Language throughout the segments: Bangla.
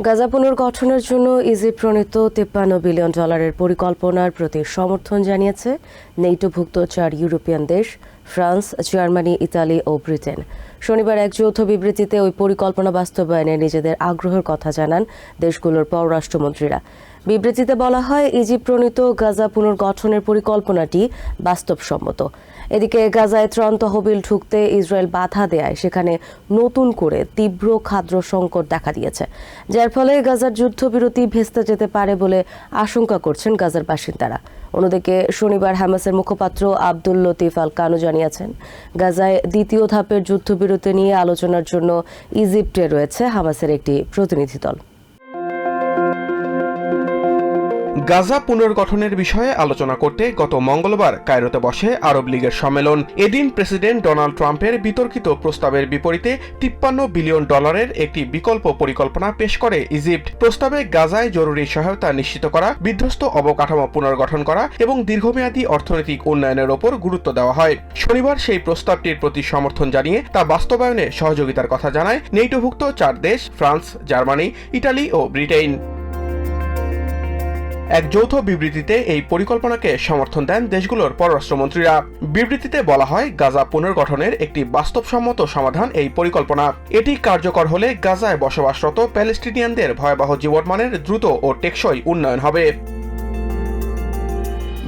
গাজা পুনর্গঠনের জন্য ইজিপ্ট প্রণীত $53 বিলিয়ন পরিকল্পনার প্রতি সমর্থন জানিয়েছে নেটোভুক্ত 4 ইউরোপিয়ান দেশ ফ্রান্স, জার্মানি, ইতালি ও ব্রিটেন। শনিবার এক যৌথ বিবৃতিতে ওই পরিকল্পনা বাস্তবায়নে নিজেদের আগ্রহের কথা জানান দেশগুলোর পররাষ্ট্রমন্ত্রীরা। বিবৃতিতে বলা হয়, ইজিপ্ট প্রণীত গাজা পুনর্গঠনের পরিকল্পনাটি বাস্তবসম্মত। এদিকে গাজায় ত্রাণ তহবিল ঢুকতে ইসরায়েল বাধা দেয় সেখানে নতুন করে তীব্র খাদ্য সংকট দেখা দিয়েছে, যার ফলে গাজার যুদ্ধবিরতি ভেস্তে যেতে পারে বলে আশঙ্কা করছেন গাজার বাসিন্দারা। অন্যদিকে শনিবার হামাসের মুখপাত্র আব্দুল লতিফ আল কানু জানিয়েছেন, গাজায় দ্বিতীয় ধাপের যুদ্ধবিরতি নিয়ে আলোচনার জন্য ইজিপ্টে রয়েছে হামাসের একটি প্রতিনিধি দল। গাজা পুনর্গঠনের বিষয়ে আলোচনা করতে গত মঙ্গলবার কায়রোতে বসে আরব লীগের সম্মেলন। এদিন প্রেসিডেন্ট ডোনাল্ড ট্রাম্পের বিতর্কিত প্রস্তাবের বিপরীতে $53 বিলিয়ন একটি বিকল্প পরিকল্পনা পেশ করে ইজিপ্ট। প্রস্তাবে গাজায় জরুরি সহায়তা নিশ্চিত করা, বিধ্বস্ত অবকাঠামো পুনর্গঠন করা এবং দীর্ঘমেয়াদী অর্থনৈতিক উন্নয়নের ওপর গুরুত্ব দেওয়া হয়। শনিবার সেই প্রস্তাবটির প্রতি সমর্থন জানিয়ে তা বাস্তবায়নে সহযোগিতার কথা জানায় নেটোভুক্ত 4 দেশ ফ্রান্স, জার্মানি, ইটালি ও ব্রিটেন। এক যৌথ বিবৃতিতে এই পরিকল্পনাকে সমর্থন দেন দেশগুলোর পররাষ্ট্রমন্ত্রীরা। বিবৃতিতে বলা হয়, গাজা পুনর্গঠনের একটি বাস্তবসম্মত সমাধান এই পরিকল্পনা। এটি কার্যকর হলে গাজায় বসবাসরত প্যালেস্টিনিয়ানদের ভয়াবহ জীবনমানের দ্রুত ও টেকসই উন্নয়ন হবে।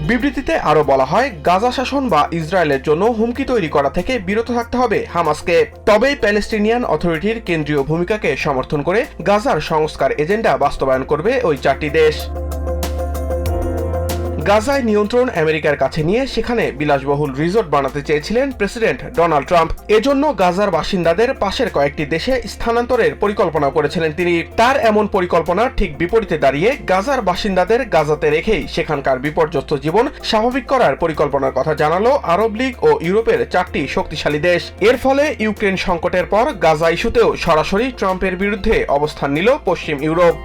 বিবৃতিতে আরও বলা হয়, গাজা শাসন বা ইসরায়েলের জন্য হুমকি তৈরি করা থেকে বিরত থাকতে হবে হামাসকে। তবেই প্যালেস্টিনিয়ান অথরিটির কেন্দ্রীয় ভূমিকাকে সমর্থন করে গাজার সংস্কার এজেন্ডা বাস্তবায়ন করবে ওই 4টি দেশ। গাজায় নিয়ন্ত্রণ আমেরিকার কাছে নিয়ে সেখানে বিলাসবহুল রিসোর্ট বানাতে চেয়েছিলেন প্রেসিডেন্ট ডোনাল্ড ট্রাম্প। এজন্য গাজার বাসিন্দাদের পাশের কয়েকটি দেশে স্থানান্তরের পরিকল্পনা করেছিলেন তিনি। তার এমন পরিকল্পনার ঠিক বিপরীতে দাঁড়িয়ে গাজার বাসিন্দাদের গাজাতে রেখেই সেখানকার বিপর্যস্ত জীবন স্বাভাবিক করার পরিকল্পনার কথা জানালো আরব লীগ ও ইউরোপের 4টি শক্তিশালী দেশ। এর ফলে ইউক্রেন সংকটের পর গাজা ইস্যুতেও সরাসরি ট্রাম্পের বিরুদ্ধে অবস্থান নিল পশ্চিম ইউরোপ।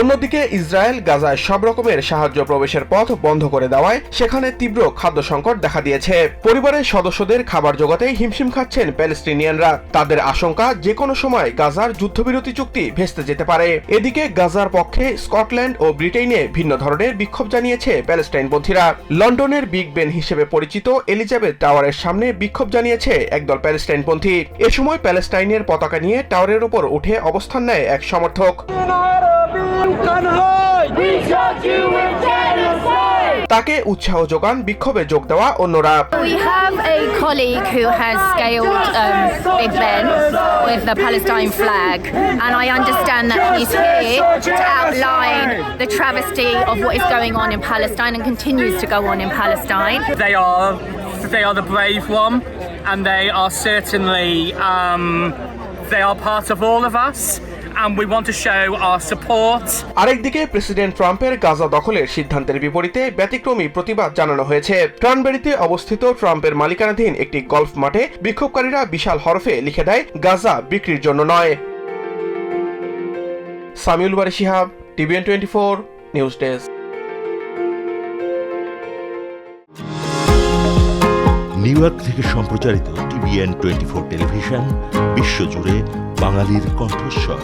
অন্যদিকে ইসরায়েল গাজায় সব রকমের সাহায্য প্রবেশের পথ বন্ধ করে দেওয়ায় সেখানে তীব্র খাদ্য সংকট দেখা দিয়েছে। পরিবারের সদস্যদের খাবার জোগাতে হিমশিম খাচ্ছেন প্যালেস্টিনিয়ানরা। তাদের আশঙ্কা, যে কোনো সময় গাজার যুদ্ধবিরতি চুক্তি ভেস্তে যেতে পারে। এদিকে গাজার পক্ষে স্কটল্যান্ড ও ব্রিটেনে ভিন্ন ধরনের বিক্ষোভ জানিয়েছে প্যালেস্টাইনপন্থীরা। লন্ডনের বিগ বেন হিসেবে পরিচিত এলিজাবেথ টাওয়ারের সামনে বিক্ষোভ জানিয়েছে একদল প্যালেস্টাইনপন্থী। এ সময় প্যালেস্টাইনের পতাকা নিয়ে টাওয়ারের উপর উঠে অবস্থান নেয় এক সমর্থক। তাকে উৎসাহ যোগান বিক্ষোভে যোগ দেওয়া অন্যরা। We have a colleague who has scaled Big Ben with the Palestine flag, and I understand that he's here to outline the travesty of what is going on in Palestine and continues to go on in Palestine. They are the brave one, and they are certainly they are part of all of us. And we want to show our support. আরেকদিকে প্রেসিডেন্ট ট্রাম্পের গাজা দখলের সিদ্ধান্তের বিপরীতে ব্যতিক্রমী প্রতিবাদ জানানো হয়েছে। ট্রানবেরিতে অবস্থিত ট্রাম্পের মালিকানাধীন একটি গলফ মাঠে বিক্ষোভকারীরা বিশাল হরফে লিখে দেয়, গাজা বিক্রির জন্য নয়। Samiul Bari Shihab, TVN 24 news desk. New York থেকে সম্প্রচারিত TVN 24 টেলিভিশন বিশ্বজুড়ে বাঙালির কণ্ঠস্বর।